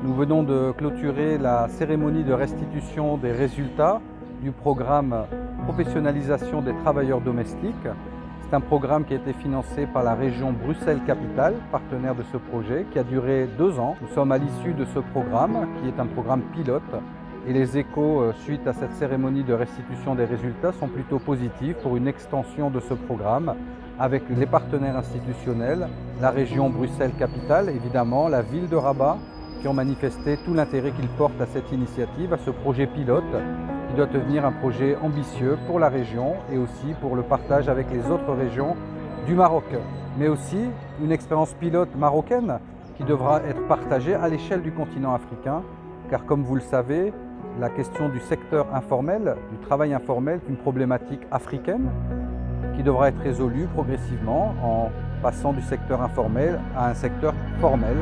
Nous venons de clôturer la cérémonie de restitution des résultats du programme Professionnalisation des travailleurs domestiques. C'est un programme qui a été financé par la région Bruxelles-Capitale, partenaire de ce projet, qui a duré 2 ans. Nous sommes à l'issue de ce programme, qui est un programme pilote, et les échos suite à cette cérémonie de restitution des résultats sont plutôt positifs pour une extension de ce programme avec les partenaires institutionnels, la région Bruxelles-Capitale, évidemment, la ville de Rabat, qui ont manifesté tout l'intérêt qu'ils portent à cette initiative, à ce projet pilote, qui doit devenir un projet ambitieux pour la région et aussi pour le partage avec les autres régions du Maroc. Mais aussi une expérience pilote marocaine qui devra être partagée à l'échelle du continent africain, car comme vous le savez, la question du secteur informel, du travail informel, est une problématique africaine qui devra être résolue progressivement en passant du secteur informel à un secteur formel.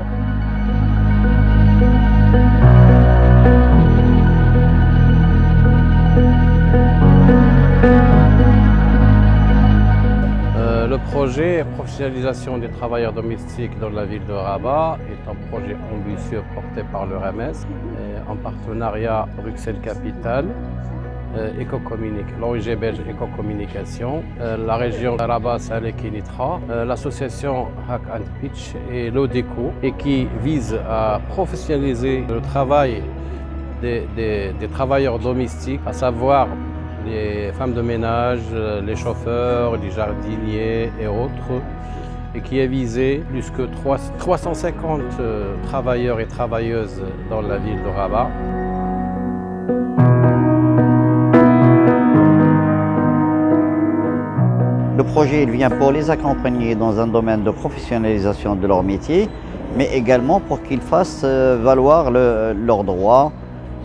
Le projet Professionnalisation des travailleurs domestiques dans la ville de Rabat est un projet ambitieux porté par le RMS en partenariat Bruxelles-Capitale, l'ONG belge Éco-Communication, la région Rabat Salek et Nitra, l'association Hack and Pitch et l'ODECO, et qui vise à professionnaliser le travail des travailleurs domestiques, à savoir les femmes de ménage, les chauffeurs, les jardiniers et autres, et qui est visé plus que 350 travailleurs et travailleuses dans la ville de Rabat. Le projet il vient pour les accompagner dans un domaine de professionnalisation de leur métier, mais également pour qu'ils fassent valoir leurs droits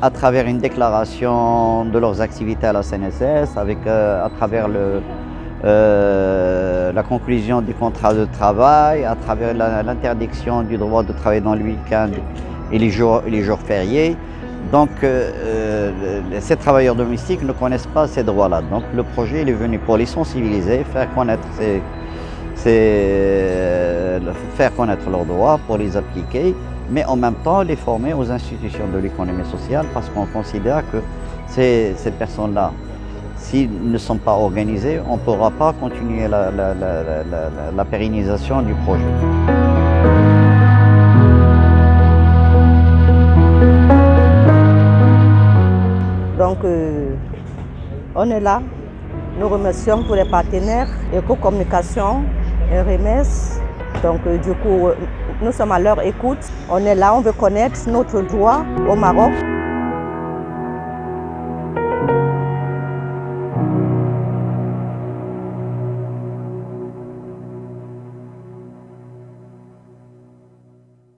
à travers une déclaration de leurs activités à la CNSS, à travers la conclusion du contrat de travail, à travers l'interdiction du droit de travailler dans le week-end et les jours fériés. Donc, ces travailleurs domestiques ne connaissent pas ces droits-là. Donc, le projet il est venu pour les sensibiliser, faire connaître leurs droits, pour les appliquer, mais en même temps les former aux institutions de l'économie sociale parce qu'on considère que ces personnes-là, s'ils ne sont pas organisés, on ne pourra pas continuer la pérennisation du projet. Donc, on est là. Nous remercions tous les partenaires, Éco-Communication, RMS. Donc, du coup, nous sommes à leur écoute. On est là, on veut connaître notre droit au Maroc.